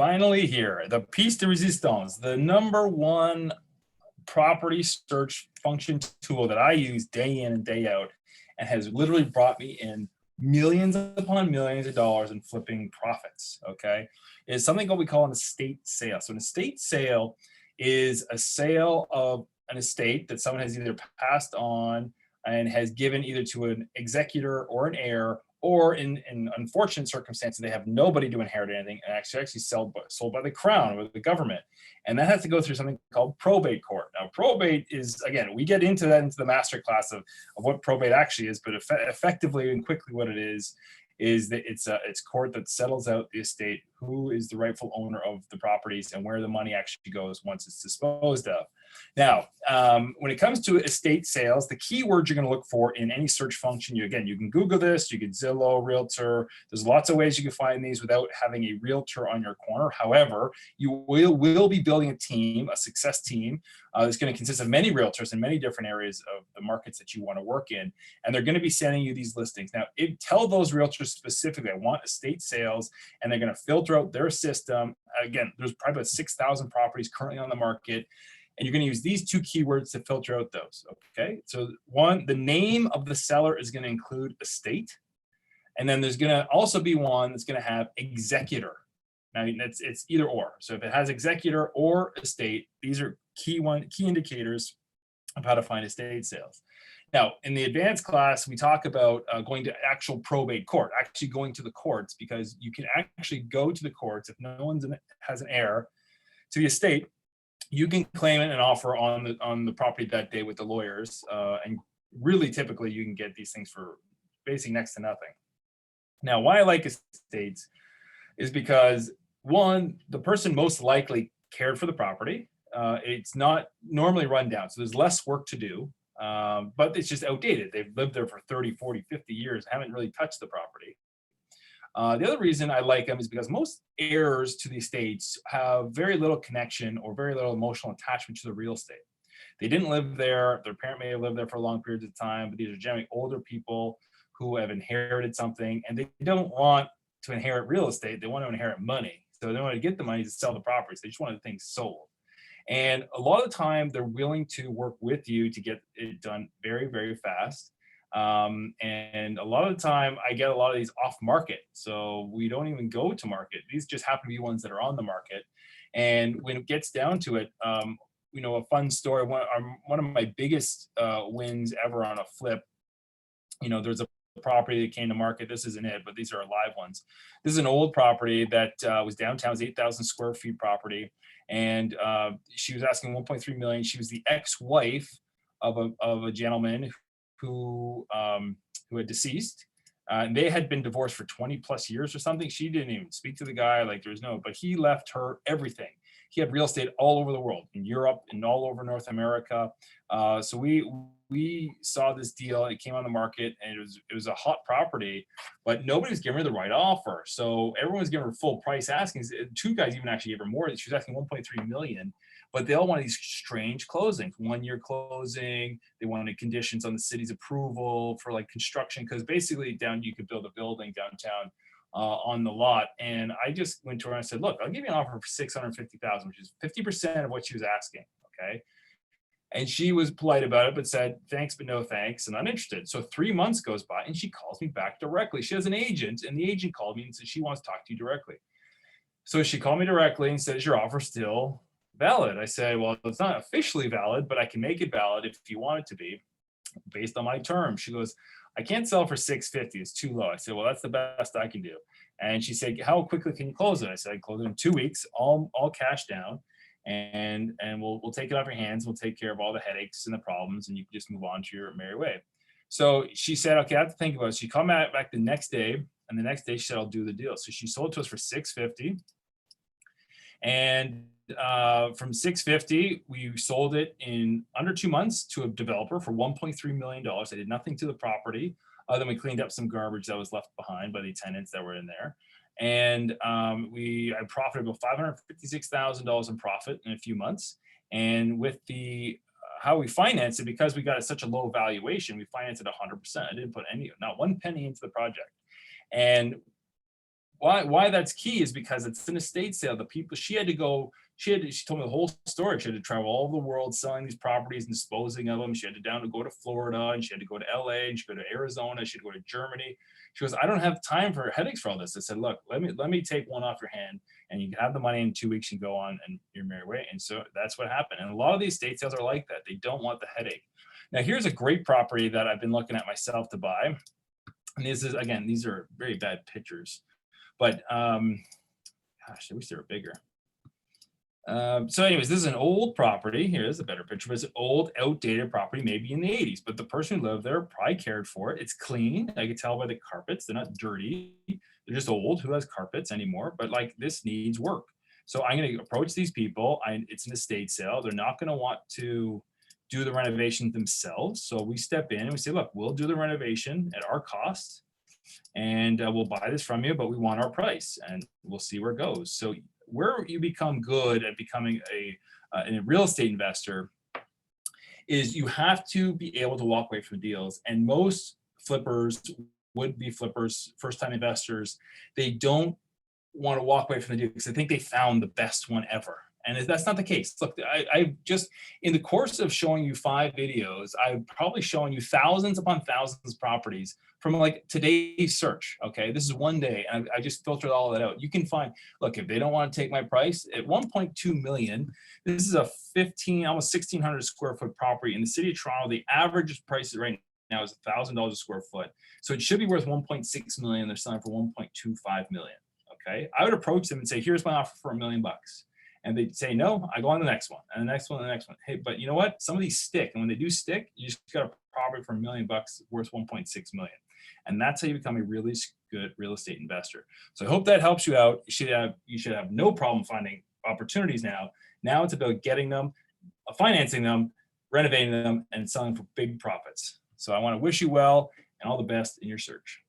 finally here, the piece de resistance, the #1 property search function tool that I use day in and day out, and has literally brought me in millions upon millions of dollars in flipping profits, okay, is something that we call an estate sale. So an estate sale is a sale of an estate that someone has either passed on and has given either to an executor or an heir, or in unfortunate circumstances, they have nobody to inherit anything and actually sold by the crown or the government. And that has to go through something called probate court. Now, probate is, again, we get into that into the master class of what probate actually is, but effectively and quickly what it is that it's court that settles out the estate, who is the rightful owner of the properties and where the money actually goes once it's disposed of. Now, when it comes to estate sales, the keywords you're going to look for in any search function, you can Google this, you can Zillow, Realtor. There's lots of ways you can find these without having a realtor on your corner. However, you will be building a team, a success team, that's going to consist of many realtors in many different areas of the markets that you want to work in. And they're going to be sending you these listings. Now, tell those realtors specifically, I want estate sales, and they're going to filter out their system. Again, there's probably about 6,000 properties currently on the market. And you're going to use these 2 keywords to filter out those, okay? So one, the name of the seller is going to include estate. And then there's going to also be one that's going to have executor. Now, it's either or. So if it has executor or estate, these are key indicators of how to find estate sales. Now, in the advanced class, we talk about going to actual probate court, actually going to the courts, because you can actually go to the courts if no one has an heir to the estate. You can claim it and offer on the property that day with the lawyers, and really typically you can get these things for basically next to nothing. Now, why I like estates is because, one, the person most likely cared for the property. It's not normally run down, so there's less work to do, but it's just outdated. They've lived there for 30, 40, 50 years, haven't really touched the property. The other reason I like them is because most heirs to the estates have very little connection or very little emotional attachment to the real estate. They didn't live there. Their parent may have lived there for long periods of time, but these are generally older people who have inherited something, and they don't want to inherit real estate. They want to inherit money. So they want to get the money to sell the properties. They just want the things sold. And a lot of the time, they're willing to work with you to get it done very, very fast. And a lot of the time I get a lot of these off market. So we don't even go to market. These just happen to be ones that are on the market. And when it gets down to it, a fun story, one of my biggest wins ever on a flip, there's a property that came to market. This isn't it, but these are live ones. This is an old property that was downtown. It was 8,000 square feet property. And she was asking 1.3 million. She was the ex-wife of a gentleman who had deceased. And they had been divorced for 20 plus years or something. She didn't even speak to the guy, but he left her everything. He had real estate all over the world, in Europe and all over North America. So we saw this deal. It came on the market, and it was a hot property, but nobody was giving her the right offer. So everyone was giving her full price asking. 2 guys even actually gave her more. She was asking 1.3 million. But they all wanted these strange closings, 1-year closing. They wanted conditions on the city's approval for construction, because basically you could build a building downtown on the lot. And I just went to her and I said, look, I'll give you an offer for $650,000, which is 50% of what she was asking. Okay. And she was polite about it, but said, thanks, but no thanks, and I'm interested. So 3 months goes by and she calls me back directly. She has an agent, and the agent called me and said she wants to talk to you directly. So she called me directly and said, is your offer still valid? I said, well, it's not officially valid, but I can make it valid if you want it to be based on my terms. She goes, I can't sell for $650. It's too low. I said, well, that's the best I can do. And she said, how quickly can you close it? I said, I close it in 2 weeks, all cash down, and we'll take it off your hands. We'll take care of all the headaches and the problems, and you can just move on to your merry way. So she said, okay, I have to think about it. She called back the next day, and the next day she said, I'll do the deal. So she sold it to us for $650. And from $650, we sold it in under 2 months to a developer for $1.3 million. I did nothing to the property other than we cleaned up some garbage that was left behind by the tenants that were in there. And I profited about $556,000 in profit in a few months. And with how we financed it, because we got such a low valuation, we financed it 100%. I didn't put not one penny into the project. And why that's key is because it's an estate sale. The people she had to go, she told me the whole story. She had to travel all over the world selling these properties and disposing of them. She had to go to Florida, and she had to go to LA, and she had to go to Arizona, she had to go to Germany. She goes, I don't have time for headaches for all this. I said, look, let me take one off your hand, and you can have the money in 2 weeks and go on and your merry way. And so that's what happened. And a lot of these estate sales are like that. They don't want the headache. Now here's a great property that I've been looking at myself to buy. And this is, again, these are very bad pictures, but gosh, I wish they were bigger. So anyways, this is an old property. Here's a better picture, but it's an old, outdated property, maybe in the 80s, but the person who lived there probably cared for it. It's clean. I can tell by the carpets. They're not dirty. They're just old. Who has carpets anymore? But like, this needs work. So I'm going to approach these people. It's an estate sale. They're not going to want to do the renovation themselves. So we step in and we say, look, we'll do the renovation at our cost, and we'll buy this from you, but we want our price, and we'll see where it goes. So where you become good at becoming a real estate investor is you have to be able to walk away from deals. And most flippers, would-be flippers, first-time investors, they don't want to walk away from the deal because they think they found the best one ever. And that's not the case. Look, I just, in the course of showing you 5 videos, I've probably shown you thousands upon thousands of properties from like today's search. Okay, this is one day, and I just filtered all of that out. You can find, look, if they don't want to take my price at 1.2 million, this is a almost 1,600 square foot property in the city of Toronto. The average price right now is $1,000 a square foot, so it should be worth 1.6 million. They're selling for 1.25 million. Okay, I would approach them and say, here's my offer for $1 million. And they'd say, no, I go on the next one, and the next one, and the next one. Hey, but you know what? Some of these stick. And when they do stick, you just got a property for $1 million worth 1.6 million. And that's how you become a really good real estate investor. So I hope that helps you out. You should have no problem finding opportunities now. Now it's about getting them, financing them, renovating them, and selling for big profits. So I want to wish you well and all the best in your search.